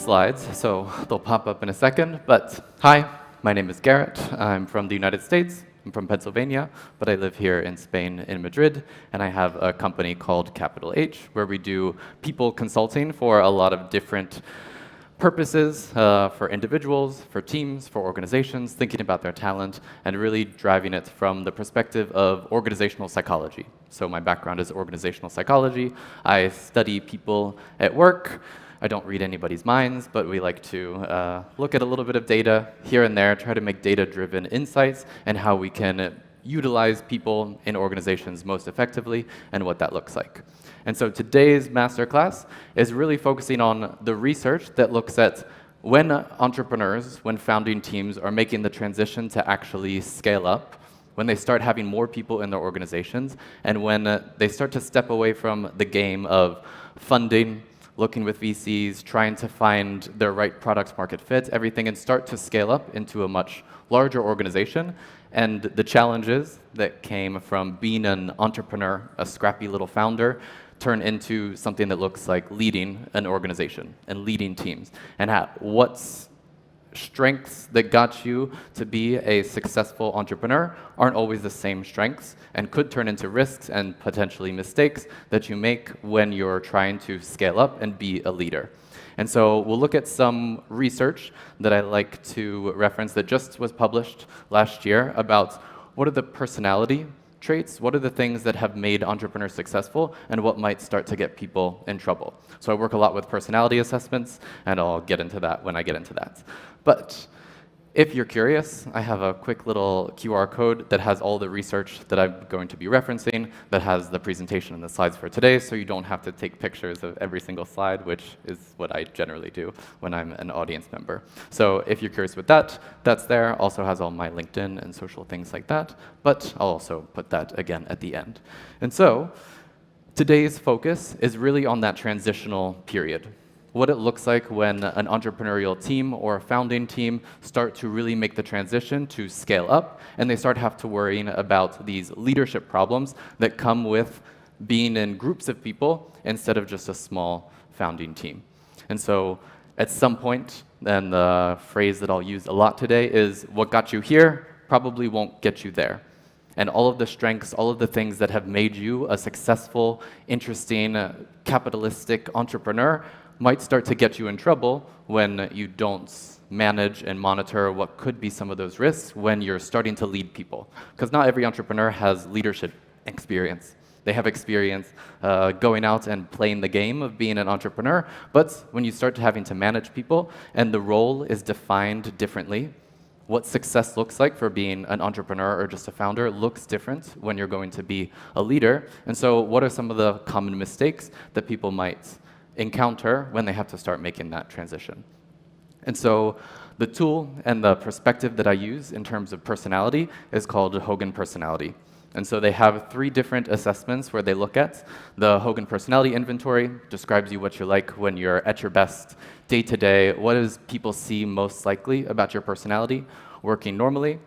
slides, so they'll pop up in a second. But hi, my name is Garret. I'm from the United States. I'm from Pennsylvania, but I live here in Spain, in Madrid, and I have a company called Capital H, where we do people consulting for a lot of different purposes, for individuals, for teams, for organizations, thinking about their talent, and really driving it from the perspective of organizational psychology. So my background is organizational psychology. I study people at work. I don't read anybody's minds, but we like to look at a little bit of data here and there, try to make data-driven insights, and how we can utilize people in organizations most effectively, and what that looks like. And so today's masterclass is really focusing on the research that looks at when entrepreneurs, when founding teams are making the transition to actually scale up, when they start having more people in their organizations, and when they start to step away from the game of funding, looking with VCs, trying to find their right product market fit, everything, and start to scale up into a much larger organization, and the challenges that came from being an entrepreneur, a scrappy little founder, turn into something that looks like leading an organization and leading teams, and what's strengths that got you to be a successful entrepreneur aren't always the same strengths and could turn into risks and potentially mistakes that you make when you're trying to scale up and be a leader. And so we'll look at some research that I like to reference that just was published last year about what are the personality traits, what are the things that have made entrepreneurs successful, and what might start to get people in trouble. So I work a lot with personality assessments, and I'll get into that when I get into that. But if you're curious, I have a quick little QR code that has all the research that I'm going to be referencing, that has the presentation and the slides for today, so you don't have to take pictures of every single slide, which is what I generally do when I'm an audience member. So if you're curious with that, that's there. Also has all my LinkedIn and social things like that, but I'll also put that again at the end. And so today's focus is really on that transitional period. What it looks like when an entrepreneurial team or a founding team start to really make the transition to scale up, and they start have to worrying about these leadership problems that come with being in groups of people instead of just a small founding team. And so at some point, and the phrase that I'll use a lot today is, what got you here probably won't get you there. And all of the strengths, all of the things that have made you a successful, interesting, capitalistic entrepreneur might start to get you in trouble when you don't manage and monitor what could be some of those risks when you're starting to lead people. Because not every entrepreneur has leadership experience. They have experience going out and playing the game of being an entrepreneur, but when you start having to manage people and the role is defined differently, what success looks like for being an entrepreneur or just a founder looks different when you're going to be a leader. And so what are some of the common mistakes that people might encounter when they have to start making that transition? And so the tool and the perspective that I use in terms of personality is called Hogan personality. And so they have 3 different assessments where they look at. The Hogan personality inventory describes you what you're like when you're at your best day to day. What does people see most likely about your personality working normally?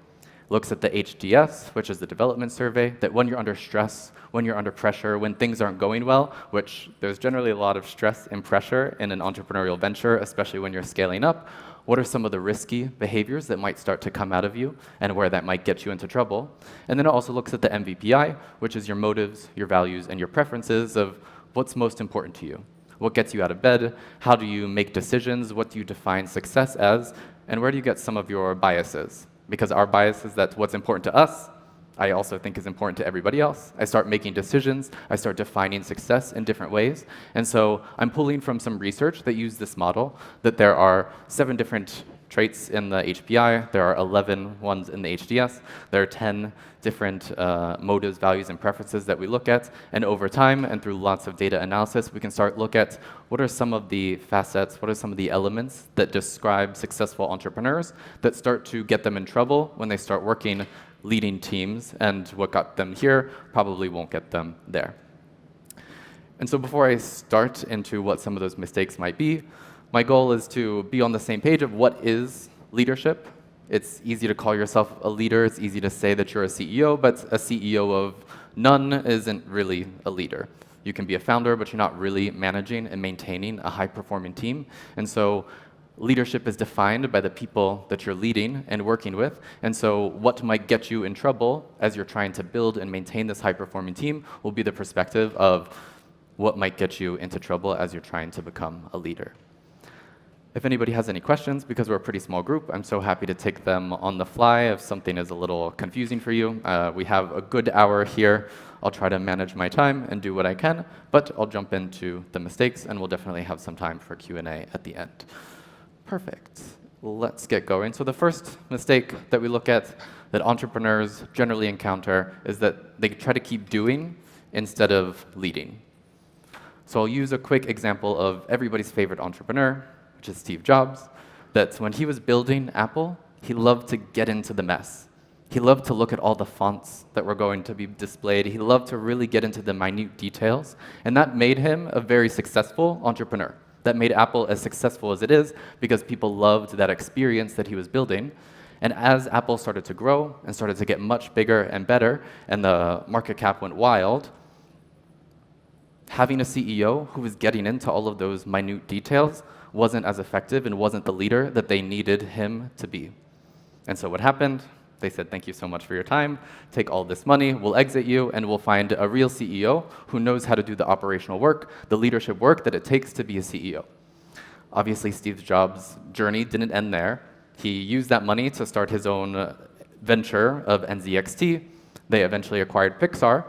Looks at the HDS, which is the development survey, that when you're under stress, when you're under pressure, when things aren't going well, which there's generally a lot of stress and pressure in an entrepreneurial venture, especially when you're scaling up, what are some of the risky behaviors that might start to come out of you and where that might get you into trouble? And then it also looks at the MVPI, which is your motives, your values, and your preferences of what's most important to you. What gets you out of bed? How do you make decisions? What do you define success as? And where do you get some of your biases? Because our bias is that what's important to us, I also think is important to everybody else. I start making decisions. I start defining success in different ways. And so I'm pulling from some research that use this model, that there are 7 different traits in the HPI. There are 11 ones in the HDS. There are 10 different motives, values, and preferences that we look at. And over time, and through lots of data analysis, we can start look at what are some of the facets, what are some of the elements that describe successful entrepreneurs that start to get them in trouble when they start working leading teams, and what got them here probably won't get them there. And so before I start into what some of those mistakes might be, my goal is to be on the same page of what is leadership. It's easy to call yourself a leader. It's easy to say that you're a CEO, but a CEO of none isn't really a leader. You can be a founder, but you're not really managing and maintaining a high-performing team. And so Leadership is defined by the people that you're leading and working with, and so what might get you in trouble as you're trying to build and maintain this high-performing team will be the perspective of what might get you into trouble as you're trying to become a leader. If anybody has any questions, because we're a pretty small group, I'm so happy to take them on the fly if something is a little confusing for you. We have a good hour here. I'll try to manage my time and do what I can, but I'll jump into the mistakes, and we'll definitely have some time for Q&A at the end. Perfect. Let's get going. So the first mistake that we look at that entrepreneurs generally encounter is that they try to keep doing instead of leading. So I'll use a quick example of everybody's favorite entrepreneur, which is Steve Jobs, that when he was building Apple, he loved to get into the mess. He loved to look at all the fonts that were going to be displayed. He loved to really get into the minute details, and that made him a very successful entrepreneur. That made Apple as successful as it is because people loved that experience that he was building. And as Apple started to grow and started to get much bigger and better, and the market cap went wild, having a CEO who was getting into all of those minute details wasn't as effective and wasn't the leader that they needed him to be. And so what happened? They said, thank you so much for your time. Take all this money, we'll exit you, and we'll find a real CEO who knows how to do the operational work, the leadership work that it takes to be a CEO. Obviously, Steve Jobs' journey didn't end there. He used that money to start his own venture of NZXT. They eventually acquired Pixar.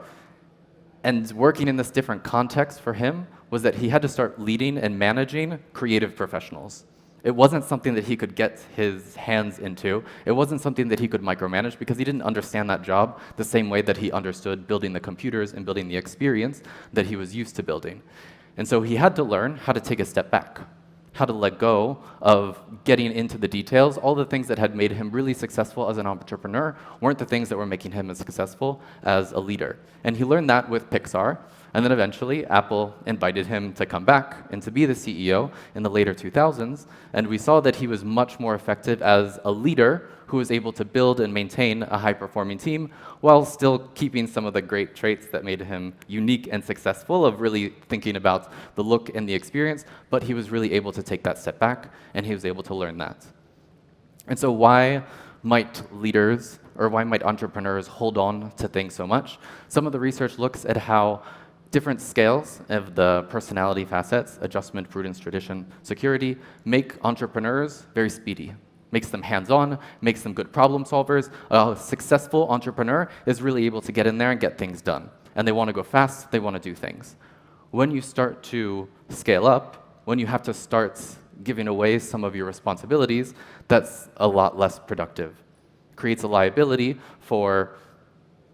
And working in this different context for him was that he had to start leading and managing creative professionals. It wasn't something that he could get his hands into. It wasn't something that he could micromanage because he didn't understand that job the same way that he understood building the computers and building the experience that he was used to building. And so he had to learn how to take a step back, how to let go of getting into the details. All the things that had made him really successful as an entrepreneur weren't the things that were making him as successful as a leader. And he learned that with Pixar. And then eventually, Apple invited him to come back and to be the CEO in the later 2000s. And we saw that he was much more effective as a leader who was able to build and maintain a high-performing team while still keeping some of the great traits that made him unique and successful of really thinking about the look and the experience. But he was really able to take that step back, and he was able to learn that. And so why might leaders or why might entrepreneurs hold on to things so much? Some of the research looks at how different scales of the personality facets, adjustment, prudence, tradition, security, make entrepreneurs very speedy. Makes them hands-on, makes them good problem solvers. A successful entrepreneur is really able to get in there and get things done. And they want to go fast, they want to do things. When you start to scale up, when you have to start giving away some of your responsibilities, that's a lot less productive. Creates a liability for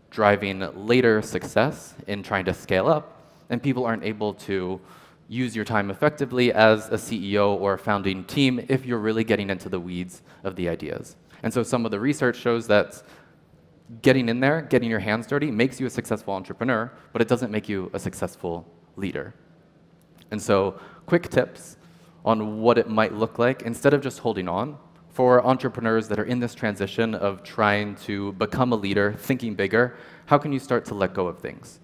driving later success in trying to scale up, and people aren't able to use your time effectively as a CEO or a founding team if you're really getting into the weeds of the ideas. And so some of the research shows that getting in there, getting your hands dirty, makes you a successful entrepreneur, but it doesn't make you a successful leader. And so quick tips on what it might look like instead of just holding on. For entrepreneurs that are in this transition of trying to become a leader, thinking bigger, how can you start to let go of things?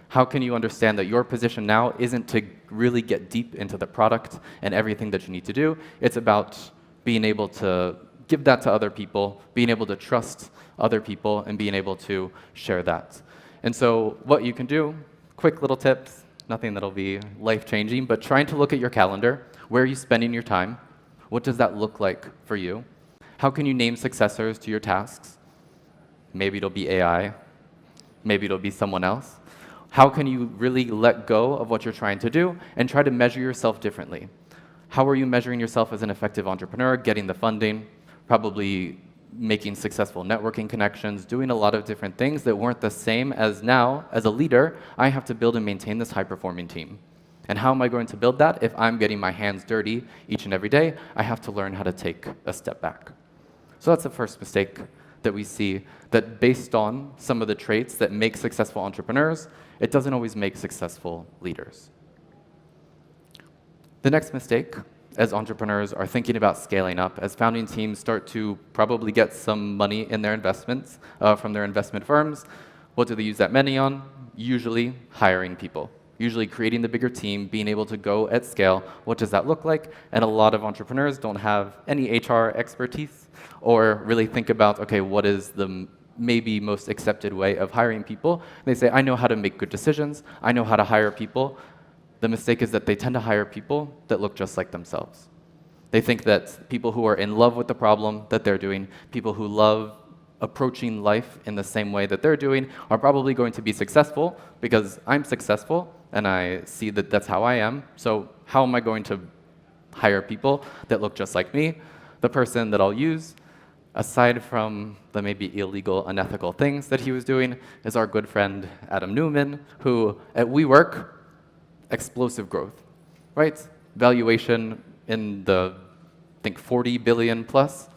How can you understand that your position now isn't to really get deep into the product and everything that you need to do? It's about being able to give that to other people, being able to trust other people, and being able to share that. And so what you can do, quick little tips, nothing that'll be life-changing, but trying to look at your calendar. Where are you spending your time? What does that look like for you? How can you name successors to your tasks? Maybe it'll be AI. Maybe it'll be someone else. How can you really let go of what you're trying to do and try to measure yourself differently? How are you measuring yourself as an effective entrepreneur, getting the funding, probably making successful networking connections, doing a lot of different things that weren't the same as now, as a leader, I have to build and maintain this high-performing team. And how am I going to build that? If I'm getting my hands dirty each and every day, I have to learn how to take a step back. So that's the first mistake that we see, that based on some of the traits that make successful entrepreneurs, it doesn't always make successful leaders. The next mistake, as entrepreneurs are thinking about scaling up, as founding teams start to probably get some money in their investments from their investment firms, what do they use that money on? Usually hiring people. usually creating the bigger team, being able to go at scale. What does that look like? And a lot of entrepreneurs don't have any HR expertise or really think about, okay, what is the maybe most accepted way of hiring people? And they say, I know how to make good decisions. I know how to hire people. The mistake is that they tend to hire people that look just like themselves. They think that people who are in love with the problem that they're doing, people who love approaching life in the same way that they're doing, are probably going to be successful because I'm successful and I see that that's how I am. So how am I going to hire people that look just like me? The person that I'll use, aside from the maybe illegal, unethical things that he was doing, is our good friend Adam Newman, who at WeWork, explosive growth, right? Valuation in the, I think, 40 billion plus.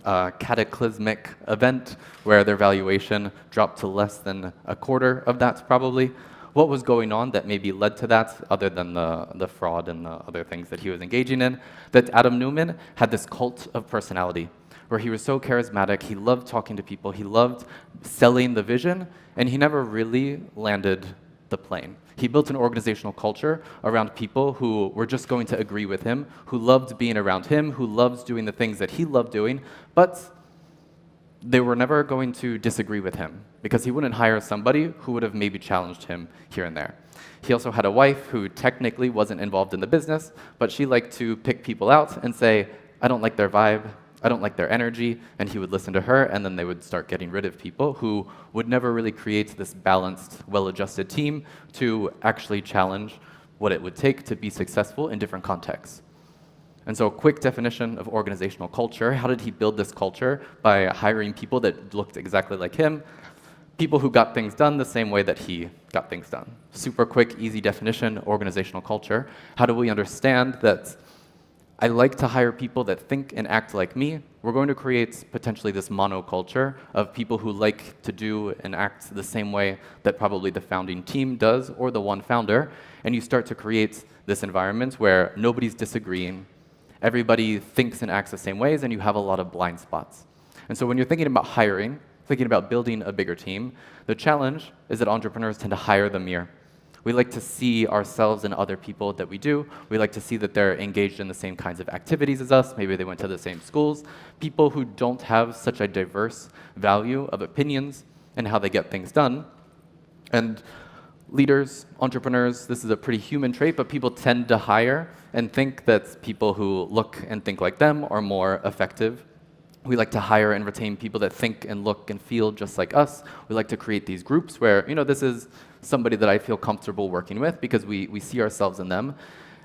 Cataclysmic event where their valuation dropped to less than a quarter of that, probably. What was going on that maybe led to that, other than the fraud and the other things that he was engaging in? That Adam Newman had this cult of personality, where he was so charismatic, he loved talking to people, he loved selling the vision, and he never really landed the plane. He built an organizational culture around people who were just going to agree with him, who loved being around him, who loved doing the things that he loved doing, but they were never going to disagree with him because he wouldn't hire somebody who would have maybe challenged him here and there. He also had a wife who technically wasn't involved in the business, but she liked to pick people out and say, I don't like their vibe, I don't like their energy, and he would listen to her, and then they would start getting rid of people who would never really create this balanced, well-adjusted team to actually challenge what it would take to be successful in different contexts. And so a quick definition of organizational culture. How did he build this culture? By hiring people that looked exactly like him, people who got things done the same way that he got things done. Super quick, easy definition, organizational culture. How do we understand that I like to hire people that think and act like me? We're going to create potentially this monoculture of people who like to do and act the same way that probably the founding team does, or the one founder, and you start to create this environment where nobody's disagreeing, everybody thinks and acts the same ways, and you have a lot of blind spots. And so when you're thinking about hiring, thinking about building a bigger team, the challenge is that entrepreneurs tend to hire the mirror. We like to see ourselves in other people that we do. We like to see that they're engaged in the same kinds of activities as us. Maybe they went to the same schools. People who don't have such a diverse value of opinions and how they get things done. And leaders, entrepreneurs, this is a pretty human trait, but people tend to hire and think that people who look and think like them are more effective. We like to hire and retain people that think and look and feel just like us. We like to create these groups where, this is somebody that I feel comfortable working with because we see ourselves in them.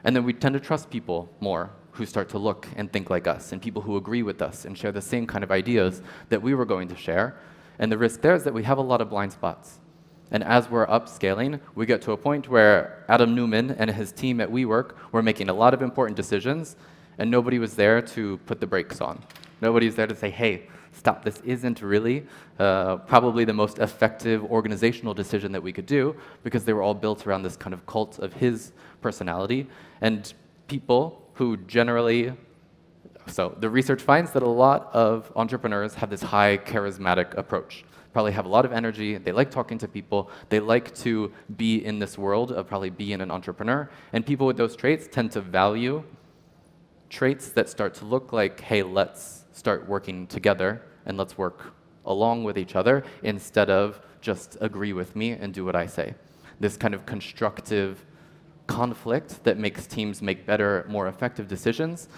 And then we tend to trust people more who start to look and think like us, and people who agree with us and share the same kind of ideas that we were going to share. And the risk there is that we have a lot of blind spots. And as we're upscaling, we get to a point where Adam Newman and his team at WeWork were making a lot of important decisions, and nobody was there to put the brakes on. Nobody's there to say, hey, stop, this isn't really probably the most effective organizational decision that we could do, because they were all built around this kind of cult of his personality. And people who generally, so the research finds that a lot of entrepreneurs have this high charismatic approach. Probably have a lot of energy, they like talking to people, they like to be in this world of probably being an entrepreneur. And people with those traits tend to value traits that start to look like, hey, let's start working together and let's work along with each other instead of just agree with me and do what I say. This kind of constructive conflict that makes teams make better, more effective decisions.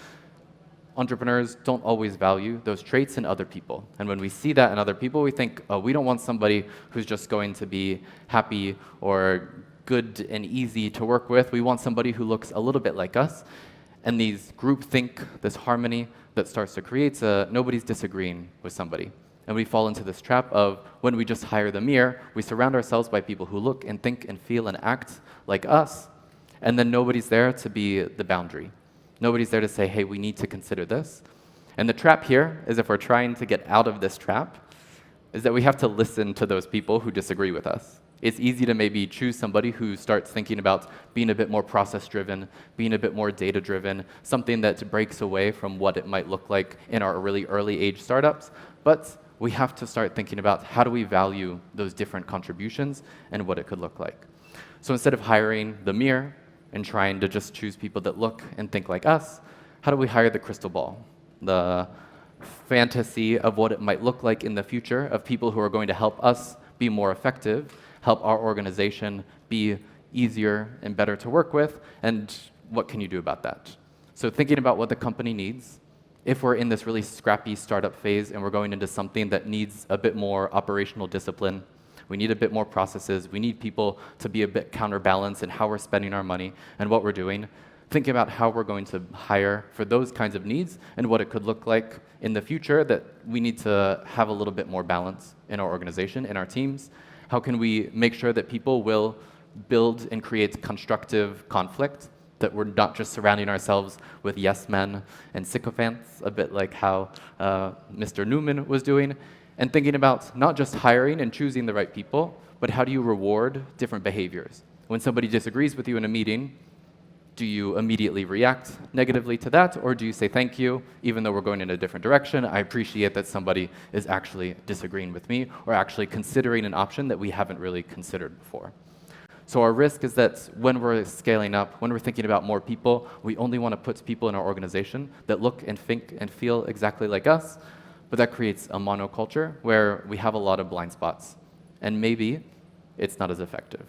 Entrepreneurs don't always value those traits in other people. And when we see that in other people, we think, oh, we don't want somebody who's just going to be happy or good and easy to work with. We want somebody who looks a little bit like us. And these groupthink, this harmony that starts to create, nobody's disagreeing with somebody. And we fall into this trap of when we just hire the mirror, we surround ourselves by people who look and think and feel and act like us, and then nobody's there to be the boundary. Nobody's there to say, hey, we need to consider this. And the trap here is, if we're trying to get out of this trap, is that we have to listen to those people who disagree with us. It's easy to maybe choose somebody who starts thinking about being a bit more process-driven, being a bit more data-driven, something that breaks away from what it might look like in our really early age startups. But we have to start thinking about how do we value those different contributions and what it could look like. So instead of hiring the mirror and trying to just choose people that look and think like us, how do we hire the crystal ball? The fantasy of what it might look like in the future of people who are going to help us be more effective, help our organization be easier and better to work with, and what can you do about that? So thinking about what the company needs, if we're in this really scrappy startup phase and we're going into something that needs a bit more operational discipline, we need a bit more processes, we need people to be a bit counterbalanced in how we're spending our money and what we're doing, thinking about how we're going to hire for those kinds of needs and what it could look like in the future, that we need to have a little bit more balance in our organization, in our teams. How can we make sure that people will build and create constructive conflict, that we're not just surrounding ourselves with yes men and sycophants, a bit like how Mr. Newman was doing, and thinking about not just hiring and choosing the right people, but how do you reward different behaviors? When somebody disagrees with you in a meeting, do you immediately react negatively to that, or do you say thank you, even though we're going in a different direction? I appreciate that somebody is actually disagreeing with me or actually considering an option that we haven't really considered before. So our risk is that when we're scaling up, when we're thinking about more people, we only want to put people in our organization that look and think and feel exactly like us, but that creates a monoculture where we have a lot of blind spots, and maybe it's not as effective.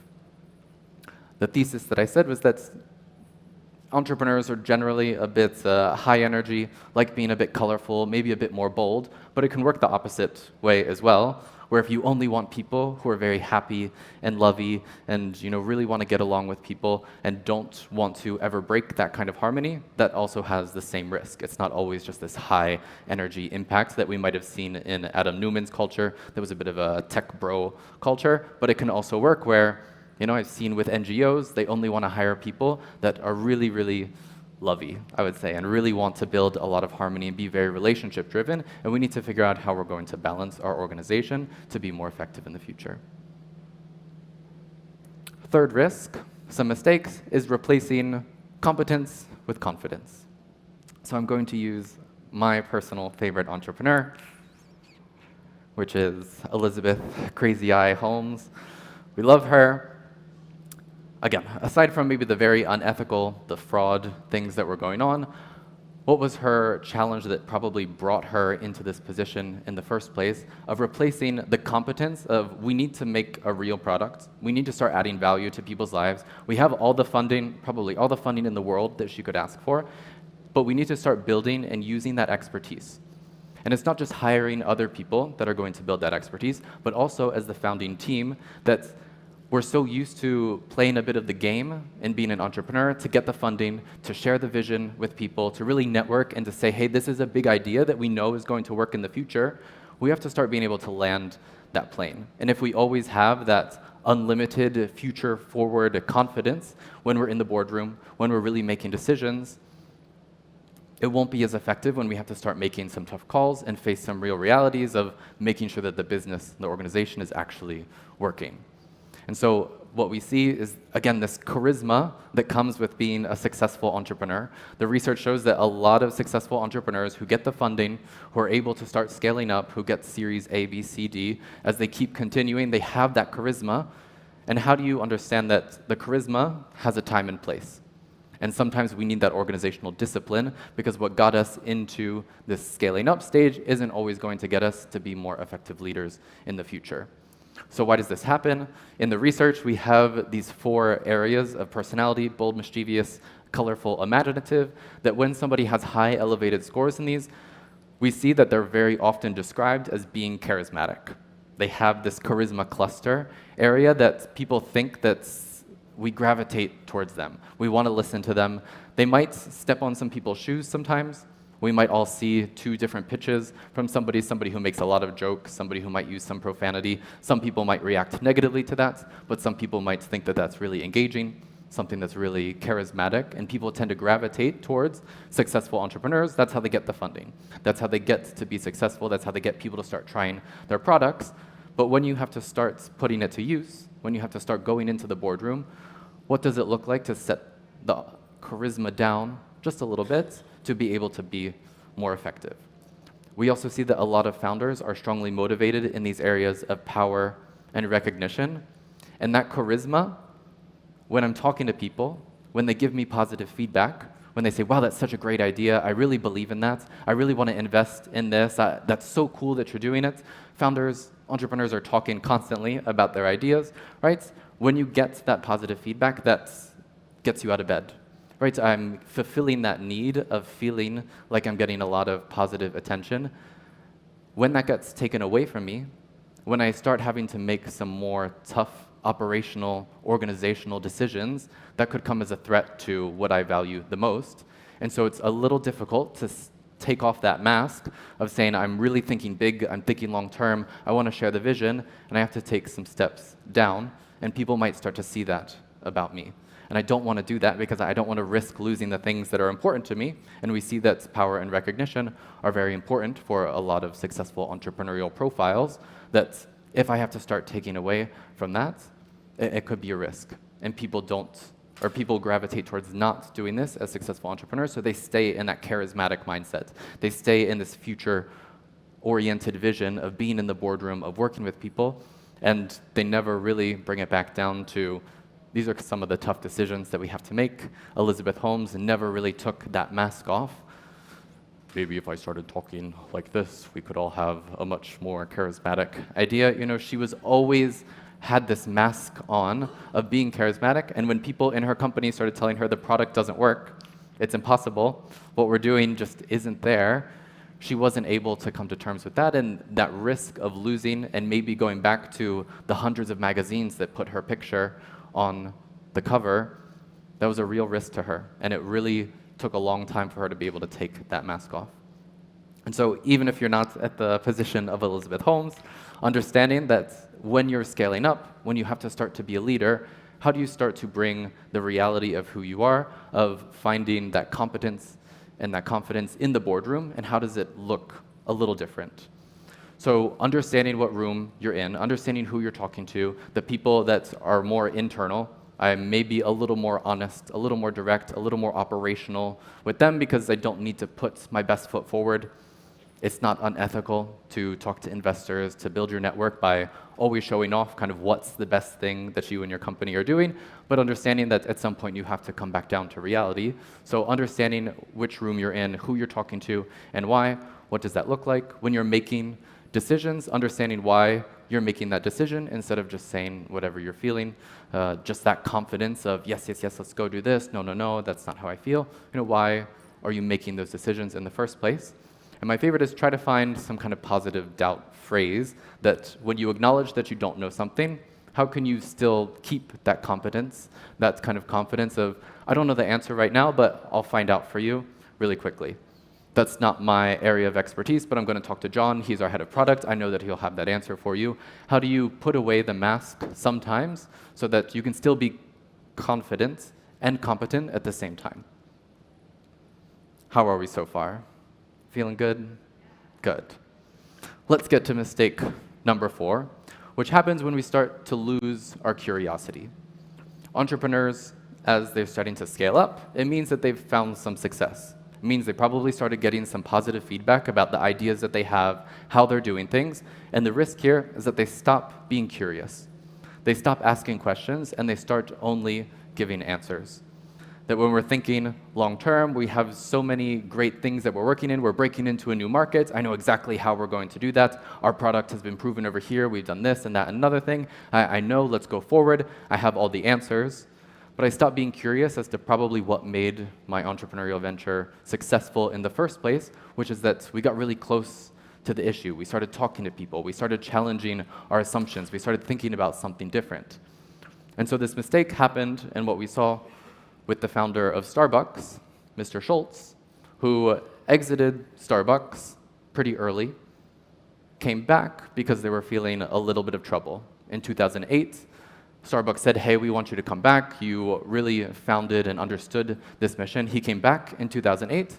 The thesis that I said was that entrepreneurs are generally a bit high energy, like being a bit colorful, maybe a bit more bold, but it can work the opposite way as well, where if you only want people who are very happy and lovey and really want to get along with people and don't want to ever break that kind of harmony, that also has the same risk. It's not always just this high energy impact that we might have seen in Adam Neumann's culture. That was a bit of a tech bro culture, but it can also work where I've seen with NGOs, they only want to hire people that are really, really lovey, I would say, and really want to build a lot of harmony and be very relationship-driven, and we need to figure out how we're going to balance our organization to be more effective in the future. Third risk, some mistakes, is replacing competence with confidence. So I'm going to use my personal favorite entrepreneur, which is Elizabeth Crazy Eye Holmes. We love her. Again, aside from maybe the very unethical, the fraud things that were going on, what was her challenge that probably brought her into this position in the first place of replacing the competence of we need to make a real product, we need to start adding value to people's lives, we have all the funding, probably all the funding in the world that she could ask for, but we need to start building and using that expertise. And it's not just hiring other people that are going to build that expertise, but also as the founding team that we're so used to playing a bit of the game and being an entrepreneur to get the funding, to share the vision with people, to really network and to say, hey, this is a big idea that we know is going to work in the future. We have to start being able to land that plane. And if we always have that unlimited future-forward confidence when we're in the boardroom, when we're really making decisions, it won't be as effective when we have to start making some tough calls and face some real realities of making sure that the business, the organization is actually working. And so what we see is, again, this charisma that comes with being a successful entrepreneur. The research shows that a lot of successful entrepreneurs who get the funding, who are able to start scaling up, who get Series A, B, C, D, as they keep continuing, they have that charisma. And how do you understand that the charisma has a time and place? And sometimes we need that organizational discipline because what got us into this scaling up stage isn't always going to get us to be more effective leaders in the future. So why does this happen? In the research, we have these 4 areas of personality: bold, mischievous, colorful, imaginative, that when somebody has high elevated scores in these, we see that they're very often described as being charismatic. They have this charisma cluster area that people think that we gravitate towards them. We want to listen to them. They might step on some people's shoes sometimes. We might all see 2 different pitches from somebody who makes a lot of jokes, somebody who might use some profanity. Some people might react negatively to that, but some people might think that that's really engaging, something that's really charismatic, and people tend to gravitate towards successful entrepreneurs. That's how they get the funding. That's how they get to be successful. That's how they get people to start trying their products. But when you have to start putting it to use, when you have to start going into the boardroom, what does it look like to set the charisma down just a little bit to be able to be more effective? We also see that a lot of founders are strongly motivated in these areas of power and recognition. And that charisma, when I'm talking to people, when they give me positive feedback, when they say, wow, that's such a great idea, I really believe in that, I really want to invest in this, that's so cool that you're doing it. Founders, entrepreneurs are talking constantly about their ideas, right? When you get that positive feedback, that gets you out of bed, right? I'm fulfilling that need of feeling like I'm getting a lot of positive attention. When that gets taken away from me, when I start having to make some more tough operational, organizational decisions, that could come as a threat to what I value the most. And so it's a little difficult to take off that mask of saying, I'm really thinking big, I'm thinking long term, I want to share the vision, and I have to take some steps down, and people might start to see that about me. And I don't want to do that because I don't want to risk losing the things that are important to me. And we see that power and recognition are very important for a lot of successful entrepreneurial profiles, that if I have to start taking away from that, it could be a risk. And people gravitate towards not doing this as successful entrepreneurs, so they stay in that charismatic mindset. They stay in this future-oriented vision of being in the boardroom, of working with people, and they never really bring it back down to, these are some of the tough decisions that we have to make. Elizabeth Holmes never really took that mask off. Maybe if I started talking like this, we could all have a much more charismatic idea. You know, she was always had this mask on of being charismatic, and when people in her company started telling her the product doesn't work, it's impossible, what we're doing just isn't there, she wasn't able to come to terms with that, and that risk of losing and maybe going back to the hundreds of magazines that put her picture on the cover, that was a real risk to her, and it really took a long time for her to be able to take that mask off. And so even if you're not at the position of Elizabeth Holmes, understanding that when you're scaling up, when you have to start to be a leader, how do you start to bring the reality of who you are, of finding that competence and that confidence in the boardroom, and how does it look a little different? So understanding what room you're in, understanding who you're talking to, the people that are more internal, I may be a little more honest, a little more direct, a little more operational with them because I don't need to put my best foot forward. It's not unethical to talk to investors, to build your network by always showing off kind of what's the best thing that you and your company are doing, but understanding that at some point you have to come back down to reality. So understanding which room you're in, who you're talking to, and why, what does that look like? When you're making decisions, understanding why you're making that decision instead of just saying whatever you're feeling. Just that confidence of, yes, yes, yes, let's go do this. No, no, no, that's not how I feel. You know, why are you making those decisions in the first place? And my favorite is try to find some kind of positive doubt phrase that when you acknowledge that you don't know something, how can you still keep that competence, that kind of confidence of, I don't know the answer right now, but I'll find out for you really quickly. That's not my area of expertise, but I'm going to talk to John. He's our head of product. I know that he'll have that answer for you. How do you put away the mask sometimes so that you can still be confident and competent at the same time? How are we so far? Feeling good? Good. Let's get to mistake number 4, which happens when we start to lose our curiosity. Entrepreneurs, as they're starting to scale up, it means that they've found some success. It means they probably started getting some positive feedback about the ideas that they have, how they're doing things, and the risk here is that they stop being curious. They stop asking questions, and they start only giving answers. That when we're thinking long term, we have so many great things that we're working in. We're breaking into a new market. I know exactly how we're going to do that. Our product has been proven over here. We've done this and that and another thing. I know, let's go forward. I have all the answers. But I stopped being curious as to probably what made my entrepreneurial venture successful in the first place, which is that we got really close to the issue. We started talking to people. We started challenging our assumptions. We started thinking about something different. And so this mistake happened, and what we saw with the founder of Starbucks, Mr. Schultz, who exited Starbucks pretty early, came back because they were feeling a little bit of trouble. In 2008, Starbucks said, hey, we want you to come back. You really founded and understood this mission. He came back in 2008,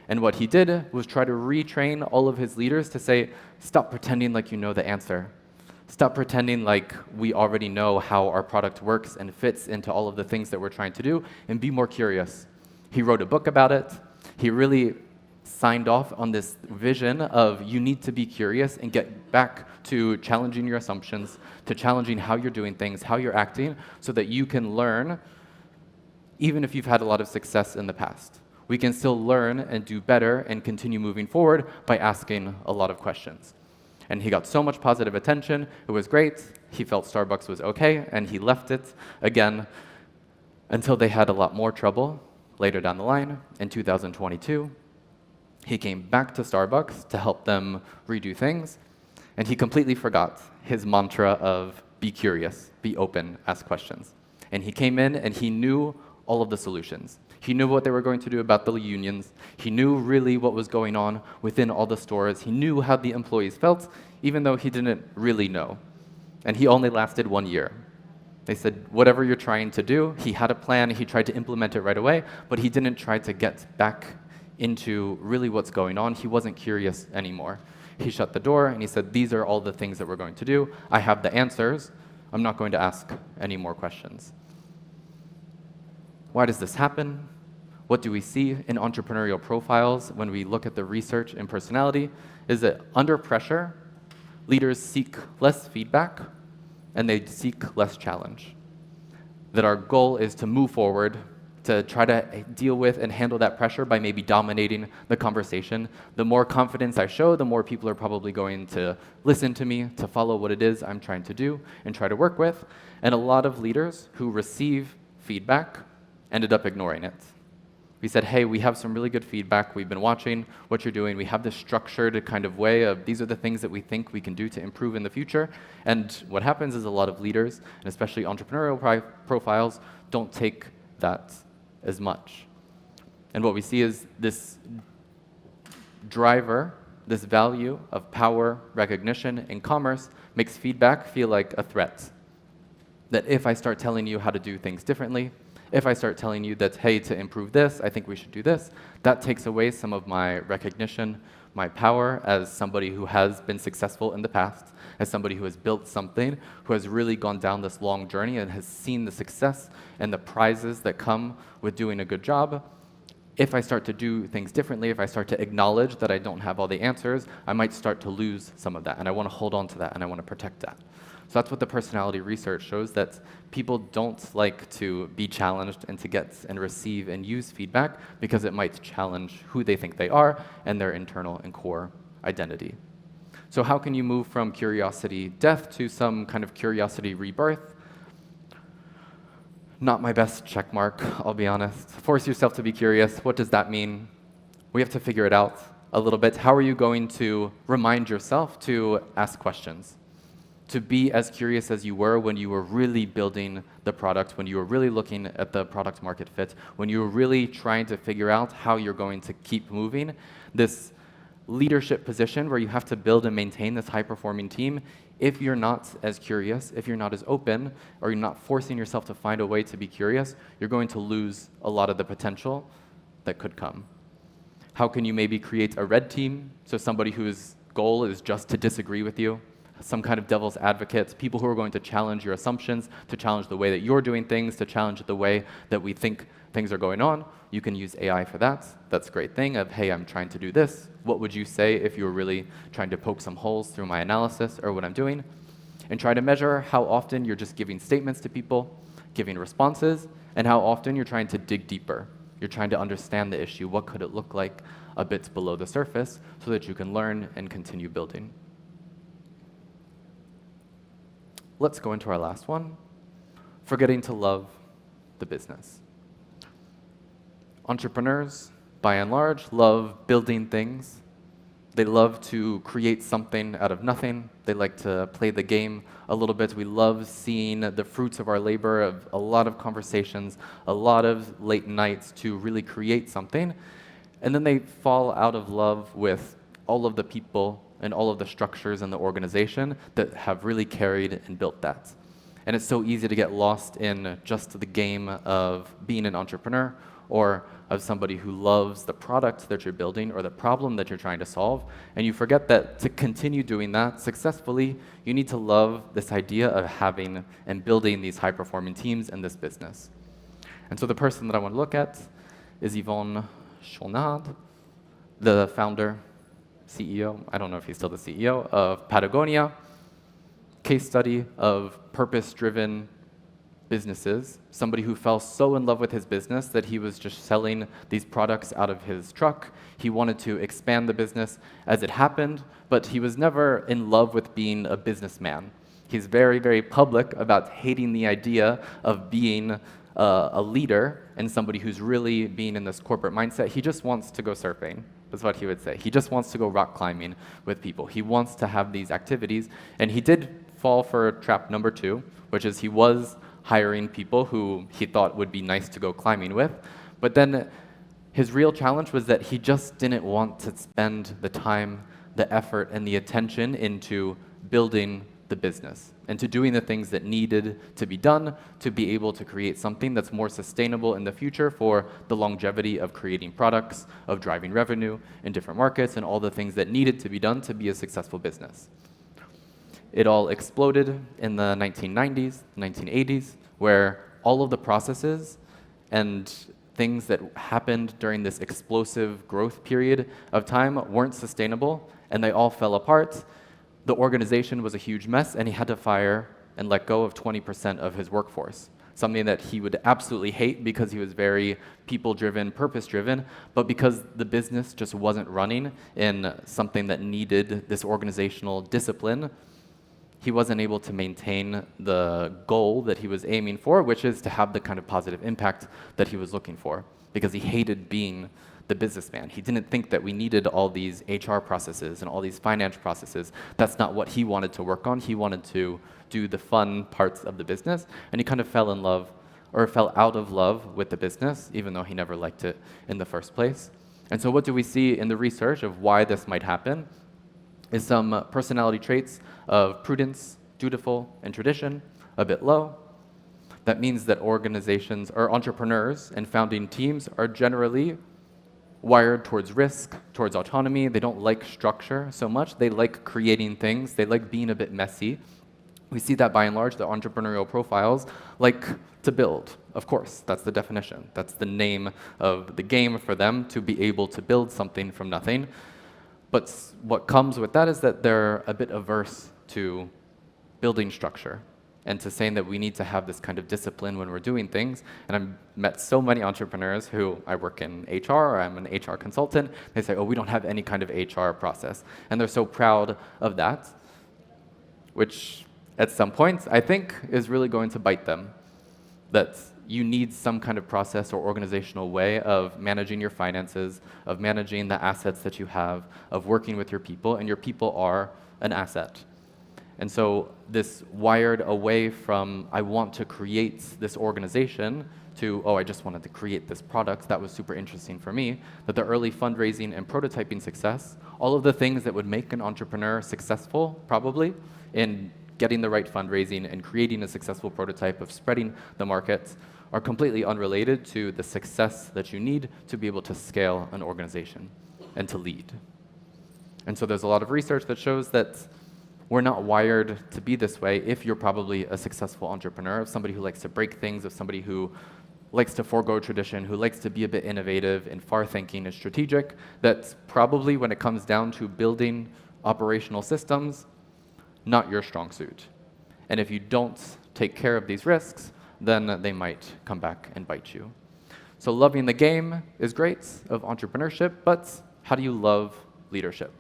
and what he did was try to retrain all of his leaders to say, stop pretending like you know the answer. Stop pretending like we already know how our product works and fits into all of the things that we're trying to do, and be more curious. He wrote a book about it. He really signed off on this vision of you need to be curious and get back to challenging your assumptions, to challenging how you're doing things, how you're acting, so that you can learn even if you've had a lot of success in the past. We can still learn and do better and continue moving forward by asking a lot of questions. And he got so much positive attention, it was great, he felt Starbucks was okay, and he left it again until they had a lot more trouble later down the line. In 2022, he came back to Starbucks to help them redo things, and he completely forgot his mantra of be curious, be open, ask questions. And he came in and he knew all of the solutions. He knew what they were going to do about the unions. He knew really what was going on within all the stores. He knew how the employees felt, even though he didn't really know. And he only lasted 1 year. They said, whatever you're trying to do, he had a plan, he tried to implement it right away, but he didn't try to get back into really what's going on. He wasn't curious anymore. He shut the door and he said, these are all the things that we're going to do. I have the answers. I'm not going to ask any more questions. Why does this happen? What do we see in entrepreneurial profiles when we look at the research in personality? Is that under pressure, leaders seek less feedback and they seek less challenge. That our goal is to move forward, to try to deal with and handle that pressure by maybe dominating the conversation. The more confidence I show, the more people are probably going to listen to me, to follow what it is I'm trying to do and try to work with. And a lot of leaders who receive feedback ended up ignoring it. We said, hey, we have some really good feedback. We've been watching what you're doing. We have this structured kind of way of these are the things that we think we can do to improve in the future. And what happens is a lot of leaders, and especially entrepreneurial profiles, don't take that as much. And what we see is this driver, this value of power, recognition, and commerce makes feedback feel like a threat. That if I start telling you how to do things differently, if I start telling you that, hey, to improve this, I think we should do this, that takes away some of my recognition, my power as somebody who has been successful in the past, as somebody who has built something, who has really gone down this long journey and has seen the success and the prizes that come with doing a good job. If I start to do things differently, if I start to acknowledge that I don't have all the answers, I might start to lose some of that, and I want to hold on to that, and I want to protect that. So that's what the personality research shows, that people don't like to be challenged and to get and receive and use feedback because it might challenge who they think they are and their internal and core identity. So how can you move from curiosity death to some kind of curiosity rebirth? Not my best check mark, I'll be honest. Force yourself to be curious. What does that mean? We have to figure it out a little bit. How are you going to remind yourself to ask questions? To be as curious as you were when you were really building the product, when you were really looking at the product market fit, when you were really trying to figure out how you're going to keep moving. This leadership position where you have to build and maintain this high-performing team, if you're not as curious, if you're not as open, or you're not forcing yourself to find a way to be curious, you're going to lose a lot of the potential that could come. How can you maybe create a red team? So somebody whose goal is just to disagree with you, some kind of devil's advocates, people who are going to challenge your assumptions, to challenge the way that you're doing things, to challenge the way that we think things are going on. You can use AI for that. That's a great thing of, hey, I'm trying to do this. What would you say if you were really trying to poke some holes through my analysis or what I'm doing? And try to measure how often you're just giving statements to people, giving responses, and how often you're trying to dig deeper. You're trying to understand the issue. What could it look like a bit below the surface so that you can learn and continue building? Let's go into our last one, forgetting to love the business. Entrepreneurs, by and large, love building things. They love to create something out of nothing. They like to play the game a little bit. We love seeing the fruits of our labor, of a lot of conversations, a lot of late nights to really create something. And then they fall out of love with all of the people and all of the structures in the organization that have really carried and built that. And it's so easy to get lost in just the game of being an entrepreneur or of somebody who loves the product that you're building or the problem that you're trying to solve. And you forget that to continue doing that successfully, you need to love this idea of having and building these high-performing teams in this business. And so the person that I want to look at is Yvonne Chouinard, the founder, CEO, I don't know if he's still the CEO, of Patagonia. Case study of purpose-driven businesses, somebody who fell so in love with his business that he was just selling these products out of his truck. He wanted to expand the business as it happened, but he was never in love with being a businessman. He's very, very public about hating the idea of being a leader and somebody who's really being in this corporate mindset. He just wants to go surfing. That's what he would say. He just wants to go rock climbing with people. He wants to have these activities, and he did fall for trap number 2, which is he was hiring people who he thought would be nice to go climbing with. But then his real challenge was that he just didn't want to spend the time, the effort, and the attention into building the business and to doing the things that needed to be done to be able to create something that's more sustainable in the future for the longevity of creating products, of driving revenue in different markets, and all the things that needed to be done to be a successful business. It all exploded in the 1990s, 1980s, where all of the processes and things that happened during this explosive growth period of time weren't sustainable, and they all fell apart. The organization was a huge mess, and he had to fire and let go of 20% of his workforce, something that he would absolutely hate because he was very people-driven, purpose-driven, but because the business just wasn't running in something that needed this organizational discipline, he wasn't able to maintain the goal that he was aiming for, which is to have the kind of positive impact that he was looking for, because he hated being the businessman. He didn't think that we needed all these HR processes and all these finance processes. That's not what he wanted to work on. He wanted to do the fun parts of the business, and he kind of fell in love, or fell out of love with the business, even though he never liked it in the first place. And so what do we see in the research of why this might happen is some personality traits of prudence, dutiful, and tradition, a bit low. That means that organizations or entrepreneurs and founding teams are generally wired towards risk, towards autonomy. They don't like structure so much. They like creating things. They like being a bit messy. We see that by and large, the entrepreneurial profiles like to build. Of course, that's the definition. That's the name of the game for them, to be able to build something from nothing. But what comes with that is that they're a bit averse to building structure and to saying that we need to have this kind of discipline when we're doing things. And I've met so many entrepreneurs who, I work in HR, or I'm an HR consultant, they say, oh, we don't have any kind of HR process. And they're so proud of that, which at some points I think is really going to bite them. That you need some kind of process or organizational way of managing your finances, of managing the assets that you have, of working with your people, and your people are an asset. And so this wired away from, I want to create this organization, to, oh, I just wanted to create this product, that was super interesting for me, that the early fundraising and prototyping success, all of the things that would make an entrepreneur successful, probably, in getting the right fundraising and creating a successful prototype of spreading the markets, are completely unrelated to the success that you need to be able to scale an organization and to lead. And so there's a lot of research that shows that we're not wired to be this way if you're probably a successful entrepreneur, somebody who likes to break things, of somebody who likes to forego tradition, who likes to be a bit innovative and far-thinking and strategic. That's probably, when it comes down to building operational systems, not your strong suit. And if you don't take care of these risks, then they might come back and bite you. So loving the game is great of entrepreneurship, but how do you love leadership?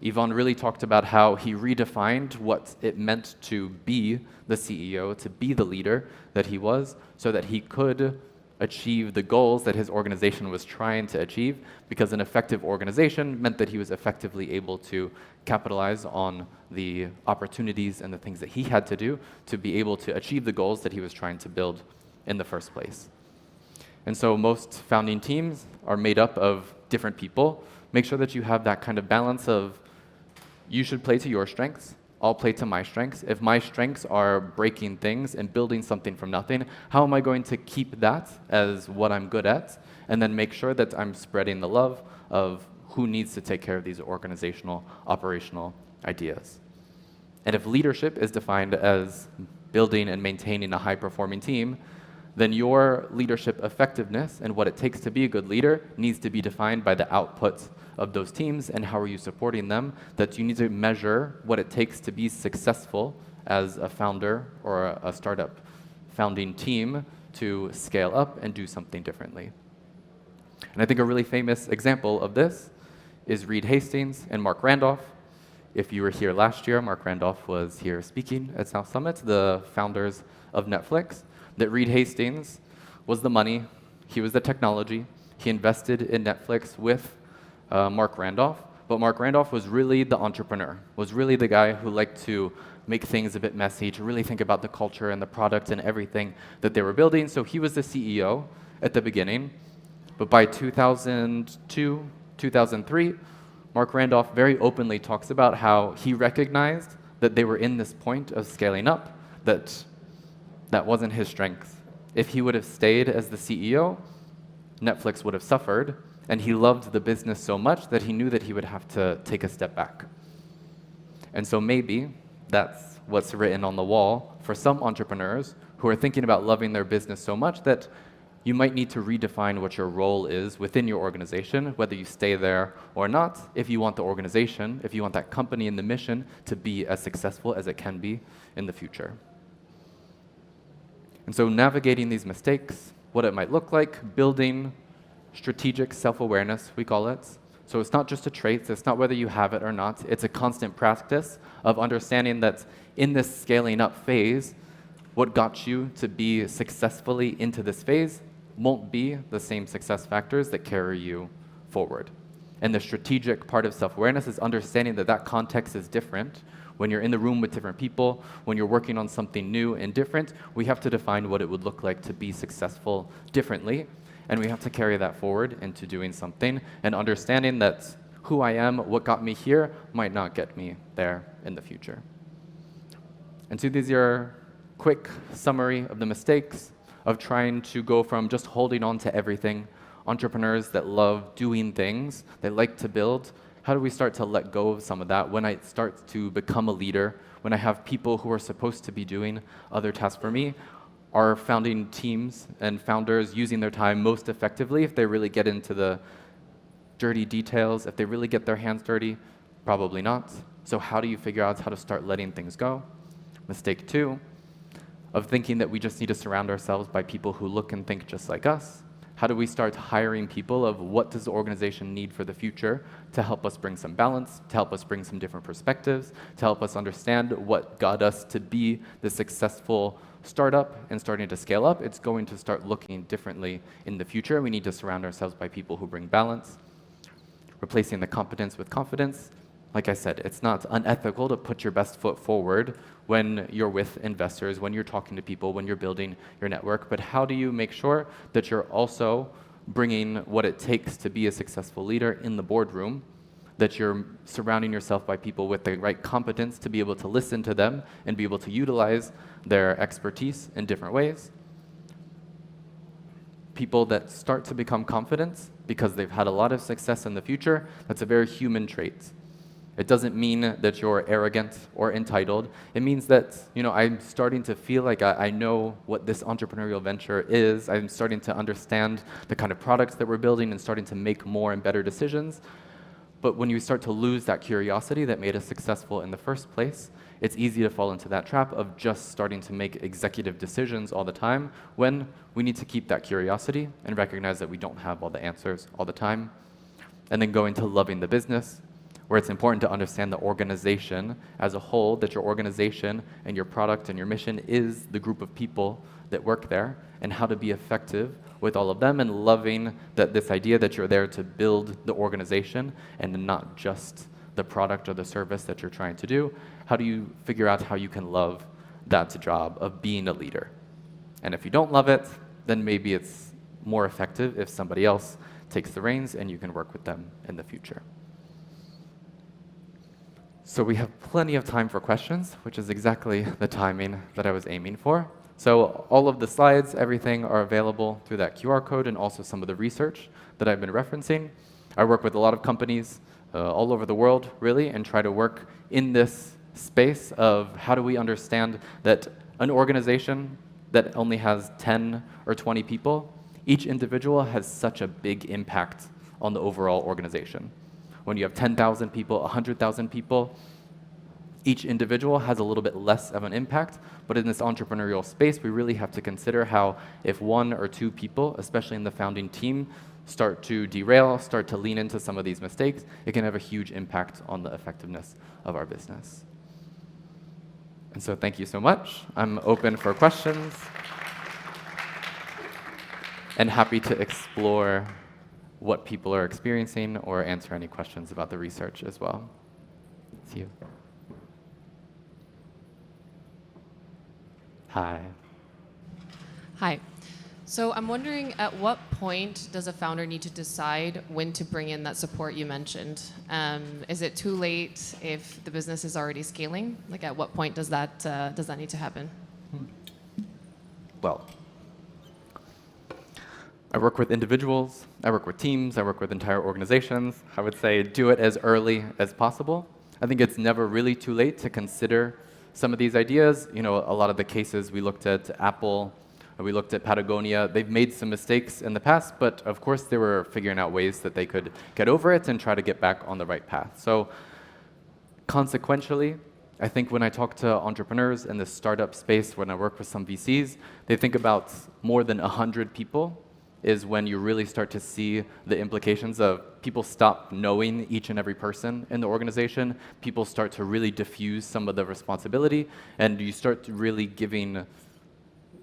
Yvonne really talked about how he redefined what it meant to be the CEO, to be the leader that he was, so that he could achieve the goals that his organization was trying to achieve, because an effective organization meant that he was effectively able to capitalize on the opportunities and the things that he had to do to be able to achieve the goals that he was trying to build in the first place. And so most founding teams are made up of different people. Make sure that you have that kind of balance of, you should play to your strengths, I'll play to my strengths. If my strengths are breaking things and building something from nothing, how am I going to keep that as what I'm good at? And then make sure that I'm spreading the love of who needs to take care of these organizational, operational ideas. And if leadership is defined as building and maintaining a high-performing team, then your leadership effectiveness and what it takes to be a good leader needs to be defined by the outputs of those teams and how are you supporting them, that you need to measure what it takes to be successful as a founder or a startup founding team to scale up and do something differently. And I think a really famous example of this is Reed Hastings and Mark Randolph. If you were here last year, Mark Randolph was here speaking at South Summit, the founders of Netflix. That Reed Hastings was the money, he was the technology, he invested in Netflix with Mark Randolph, but Mark Randolph was really the entrepreneur, was really the guy who liked to make things a bit messy, to really think about the culture and the product and everything that they were building. So he was the CEO at the beginning, but by 2002, 2003, Mark Randolph very openly talks about how he recognized that they were in this point of scaling up, that wasn't his strength. If he would have stayed as the CEO, Netflix would have suffered, and he loved the business so much that he knew that he would have to take a step back. And so maybe that's what's written on the wall for some entrepreneurs who are thinking about loving their business so much that you might need to redefine what your role is within your organization, whether you stay there or not, if you want the organization, if you want that company and the mission to be as successful as it can be in the future. And so navigating these mistakes, what it might look like, building strategic self-awareness, we call it. So it's not just a trait, it's not whether you have it or not, it's a constant practice of understanding that in this scaling up phase, what got you to be successfully into this phase won't be the same success factors that carry you forward. And the strategic part of self-awareness is understanding that that context is different. When you're in the room with different people, when you're working on something new and different, we have to define what it would look like to be successful differently. And we have to carry that forward into doing something and understanding that who I am, what got me here, might not get me there in the future. And so these are a quick summary of the mistakes of trying to go from just holding on to everything, entrepreneurs that love doing things, they like to build. How do we start to let go of some of that when I start to become a leader, when I have people who are supposed to be doing other tasks for me? Are founding teams and founders using their time most effectively if they really get into the dirty details, if they really get their hands dirty? Probably not. So how do you figure out how to start letting things go? Mistake 2, of thinking that we just need to surround ourselves by people who look and think just like us. How do we start hiring people of what does the organization need for the future to help us bring some balance, to help us bring some different perspectives, to help us understand what got us to be the successful startup and starting to scale up? It's going to start looking differently in the future. We need to surround ourselves by people who bring balance. Replacing the competence with confidence. Like I said, it's not unethical to put your best foot forward when you're with investors, when you're talking to people, when you're building your network. But how do you make sure that you're also bringing what it takes to be a successful leader in the boardroom, that you're surrounding yourself by people with the right competence to be able to listen to them and be able to utilize their expertise in different ways? People that start to become confident because they've had a lot of success in the future, that's a very human trait. It doesn't mean that you're arrogant or entitled. It means that, I'm starting to feel like I know what this entrepreneurial venture is. I'm starting to understand the kind of products that we're building and starting to make more and better decisions. But when you start to lose that curiosity that made us successful in the first place, it's easy to fall into that trap of just starting to make executive decisions all the time when we need to keep that curiosity and recognize that we don't have all the answers all the time. And then going to loving the business, where it's important to understand the organization as a whole, that your organization and your product and your mission is the group of people that work there, and how to be effective with all of them, and loving that this idea that you're there to build the organization and not just the product or the service that you're trying to do. How do you figure out how you can love that job of being a leader? And if you don't love it, then maybe it's more effective if somebody else takes the reins and you can work with them in the future. So we have plenty of time for questions, which is exactly the timing that I was aiming for. So all of the slides, everything are available through that QR code and also some of the research that I've been referencing. I work with a lot of companies all over the world, really, and try to work in this space of how do we understand that an organization that only has 10 or 20 people, each individual has such a big impact on the overall organization. When you have 10,000 people, 100,000 people, each individual has a little bit less of an impact, but in this entrepreneurial space, we really have to consider how if one or two people, especially in the founding team, start to derail, start to lean into some of these mistakes, it can have a huge impact on the effectiveness of our business. And so thank you so much. I'm open for questions and happy to explore what people are experiencing or answer any questions about the research as well. See you. Hi. Hi. So I'm wondering, at what point does a founder need to decide when to bring in that support you mentioned? Is it too late if the business is already scaling? Like, at what point does that need to happen? Well, I work with individuals, I work with teams, I work with entire organizations. I would say do it as early as possible. I think it's never really too late to consider some of these ideas. You know, a lot of the cases we looked at Apple, we looked at Patagonia. They've made some mistakes in the past, but of course they were figuring out ways that they could get over it and try to get back on the right path. So consequentially, I think when I talk to entrepreneurs in the startup space, when I work with some VCs, they think about more than 100 people is when you really start to see the implications of people stop knowing each and every person in the organization. People start to really diffuse some of the responsibility, and you start to really giving,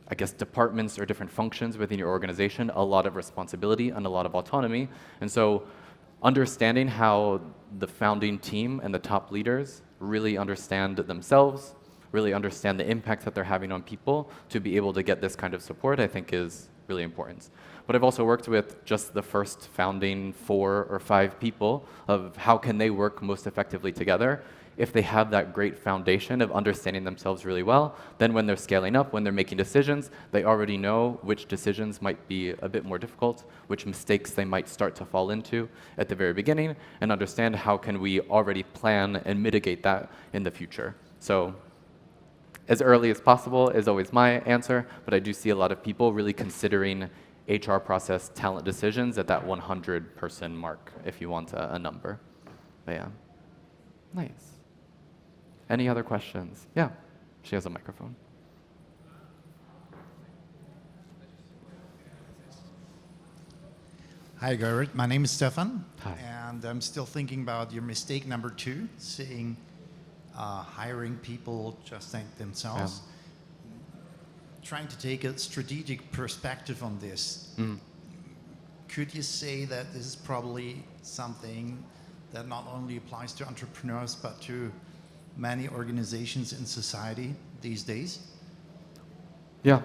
I guess, departments or different functions within your organization a lot of responsibility and a lot of autonomy. And so understanding how the founding team and the top leaders really understand themselves, really understand the impact that they're having on people to be able to get this kind of support, I think is really important. But I've also worked with just the first founding 4 or 5 people of how can they work most effectively together. If they have that great foundation of understanding themselves really well, then when they're scaling up, when they're making decisions, they already know which decisions might be a bit more difficult, which mistakes they might start to fall into at the very beginning, and understand how can we already plan and mitigate that in the future. So as early as possible is always my answer, but I do see a lot of people really considering HR process talent decisions at that 100-person mark, if you want a number. But yeah, nice. Any other questions? Yeah, she has a microphone. Hi, Garret. My name is Stefan. Hi. And I'm still thinking about your mistake number 2, saying hiring people just like themselves. Yeah. Trying to take a strategic perspective on this. Could you say that this is probably something that not only applies to entrepreneurs, but to many organizations in society these days? Yeah,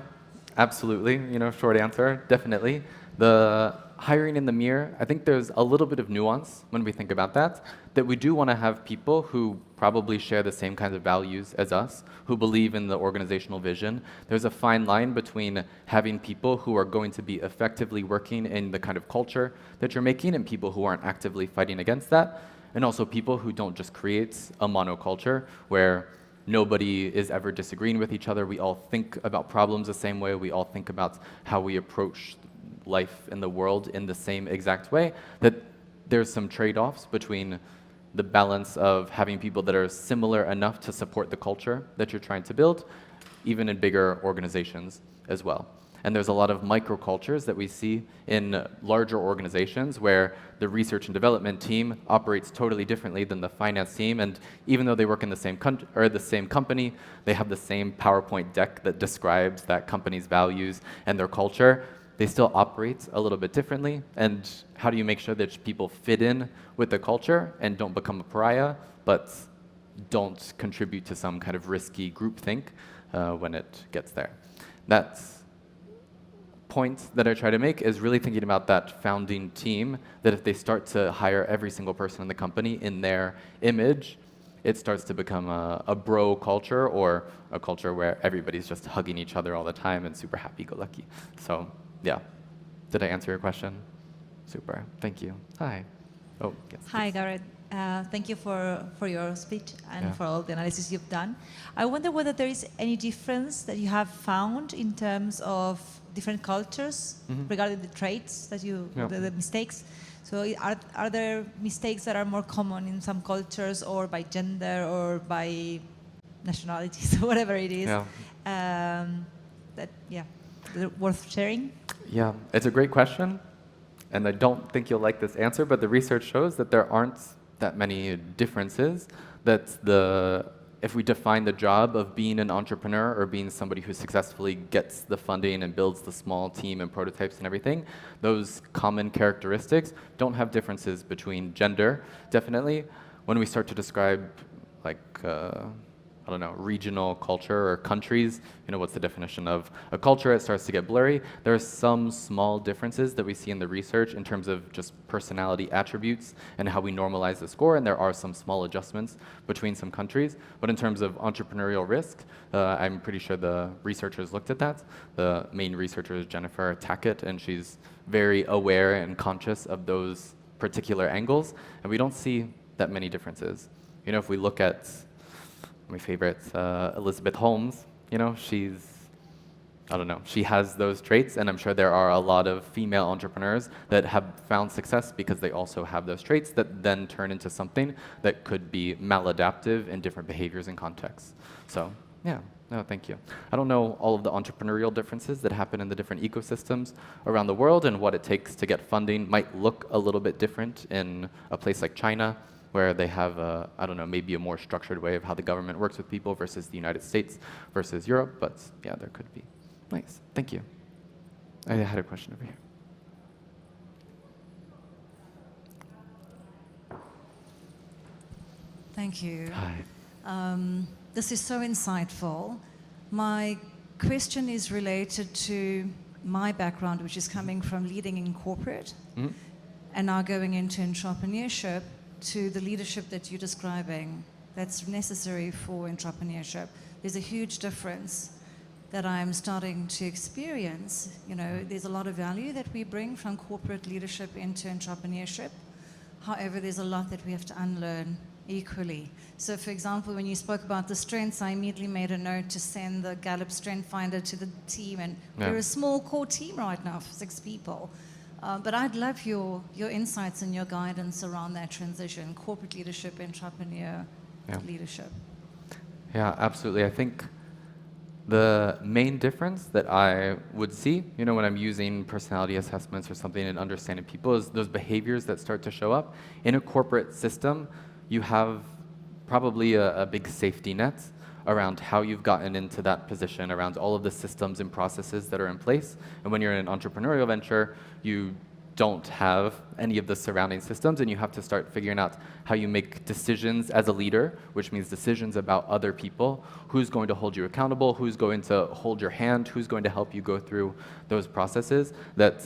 absolutely. You know, short answer, definitely. The hiring in the mirror, I think there's a little bit of nuance when we think about that we do want to have people who probably share the same kinds of values as us, who believe in the organizational vision. There's a fine line between having people who are going to be effectively working in the kind of culture that you're making and people who aren't actively fighting against that, and also people who don't just create a monoculture where nobody is ever disagreeing with each other. We all think about problems the same way. We all think about how we approach life in the world in the same exact way, that there's some trade-offs between the balance of having people that are similar enough to support the culture that you're trying to build, even in bigger organizations as well. And there's a lot of microcultures that we see in larger organizations where the research and development team operates totally differently than the finance team. And even though they work in the same company, they have the same PowerPoint deck that describes that company's values and their culture. They still operate a little bit differently. And how do you make sure that people fit in with the culture and don't become a pariah, but don't contribute to some kind of risky groupthink when it gets there? That's point that I try to make is really thinking about that founding team, that if they start to hire every single person in the company in their image, it starts to become a bro culture or a culture where everybody's just hugging each other all the time and super happy-go-lucky. So yeah, did I answer your question? Super, thank you. Hi. Oh, yes. Hi, please. Garret. Thank you for your speech and Yeah. for all the analysis you've done. I wonder whether there is any difference that you have found in terms of different cultures regarding the traits that the mistakes. So are there mistakes that are more common in some cultures, or by gender, or by nationalities, or whatever it is? Yeah. They're worth sharing? Yeah, it's a great question, and I don't think you'll like this answer, but the research shows that there aren't that many differences. If we define the job of being an entrepreneur or being somebody who successfully gets the funding and builds the small team and prototypes and everything, those common characteristics don't have differences between gender, definitely. When we start to describe I don't know, regional culture or countries, what's the definition of a culture? It starts to get blurry. There are some small differences that we see in the research in terms of just personality attributes and how we normalize the score, and there are some small adjustments between some countries. But in terms of entrepreneurial risk, I'm pretty sure the researchers looked at that. The main researcher is Jennifer Tackett, and she's very aware and conscious of those particular angles, and we don't see that many differences. If we look at my favorite, Elizabeth Holmes, she has those traits, and I'm sure there are a lot of female entrepreneurs that have found success because they also have those traits that then turn into something that could be maladaptive in different behaviors and contexts. So, yeah, no, thank you. I don't know all of the entrepreneurial differences that happen in the different ecosystems around the world, and what it takes to get funding might look a little bit different in a place like China, where they have, maybe a more structured way of how the government works with people versus the United States versus Europe, but yeah, there could be. Nice, thank you. I had a question over here. Thank you. Hi. This is so insightful. My question is related to my background, which is coming from leading in corporate and now going into entrepreneurship, to the leadership that you're describing that's necessary for entrepreneurship. There's a huge difference that I'm starting to experience. There's a lot of value that we bring from corporate leadership into entrepreneurship. However, there's a lot that we have to unlearn equally. So for example, when you spoke about the strengths, I immediately made a note to send the Gallup Strength Finder to the team, and we're a small core team right now, 6 people. But I'd love your insights and your guidance around that transition, corporate leadership, entrepreneur leadership. Yeah, absolutely. I think the main difference that I would see, when I'm using personality assessments or something and understanding people, is those behaviors that start to show up. In a corporate system, you have probably a big safety net around how you've gotten into that position, around all of the systems and processes that are in place. And when you're in an entrepreneurial venture, you don't have any of the surrounding systems, and you have to start figuring out how you make decisions as a leader, which means decisions about other people, who's going to hold you accountable, who's going to hold your hand, who's going to help you go through those processes. That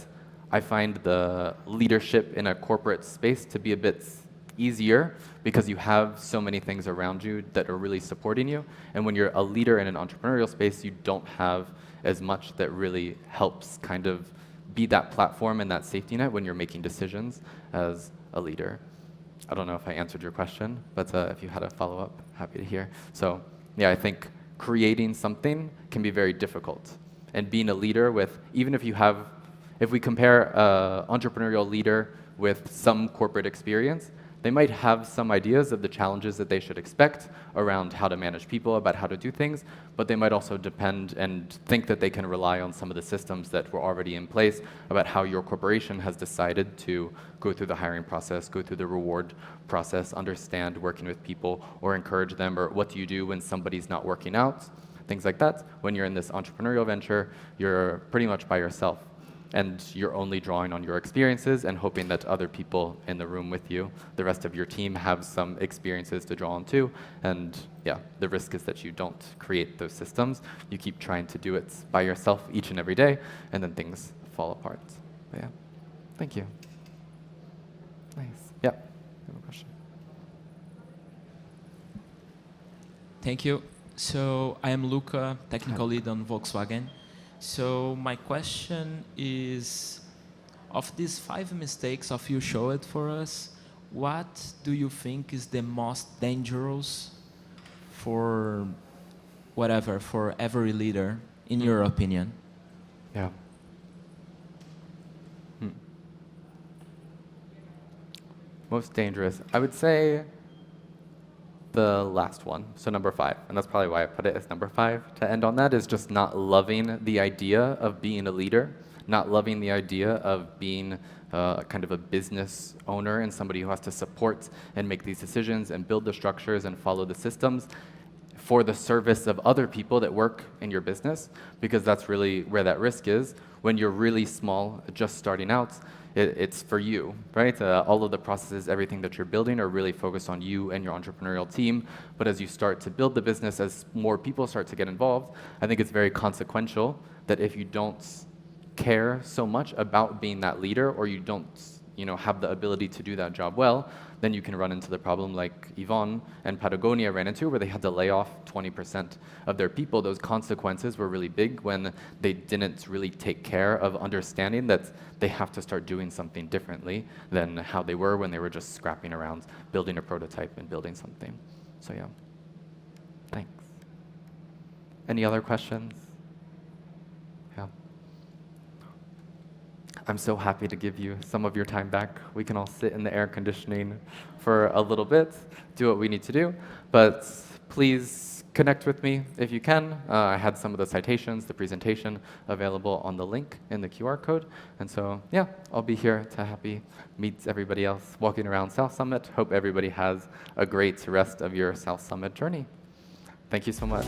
I find the leadership in a corporate space to be a bit easier because you have so many things around you that are really supporting you. And when you're a leader in an entrepreneurial space, you don't have as much that really helps kind of be that platform and that safety net when you're making decisions as a leader. I don't know if I answered your question, but if you had a follow-up, happy to hear. So yeah, I think creating something can be very difficult. And being a leader even if we compare an entrepreneurial leader with some corporate experience, they might have some ideas of the challenges that they should expect around how to manage people, about how to do things, but they might also depend and think that they can rely on some of the systems that were already in place about how your corporation has decided to go through the hiring process, go through the reward process, understand working with people, or encourage them, or what do you do when somebody's not working out, things like that. When you're in this entrepreneurial venture, you're pretty much by yourself. And you're only drawing on your experiences and hoping that other people in the room with you, the rest of your team, have some experiences to draw on too. And yeah, the risk is that you don't create those systems. You keep trying to do it by yourself each and every day, and then things fall apart. But yeah, thank you. Nice. Yeah, I have a question. Thank you. So I am Luca, technical lead on Volkswagen. So my question is, of these 5 mistakes of you showed for us, what do you think is the most dangerous for whatever, for every leader, in your opinion? Yeah. Most dangerous. I would say the last one, so number 5, and that's probably why I put it as number 5 to end on that, is just not loving the idea of being a leader, not loving the idea of being kind of a business owner and somebody who has to support and make these decisions and build the structures and follow the systems for the service of other people that work in your business, because that's really where that risk is. When you're really small, just starting out, it's for you, right? All of the processes, everything that you're building are really focused on you and your entrepreneurial team. But as you start to build the business, as more people start to get involved, I think it's very consequential that if you don't care so much about being that leader, or you don't have the ability to do that job well, then you can run into the problem like Yvonne and Patagonia ran into, where they had to lay off 20% of their people. Those consequences were really big when they didn't really take care of understanding that they have to start doing something differently than how they were when they were just scrapping around, building a prototype and building something. So yeah, thanks. Any other questions? Yeah. I'm so happy to give you some of your time back. We can all sit in the air conditioning for a little bit, do what we need to do, but please connect with me if you can. I had some of the citations, the presentation available on the link in the QR code. And so, yeah, I'll be here to meet everybody else walking around South Summit. Hope everybody has a great rest of your South Summit journey. Thank you so much.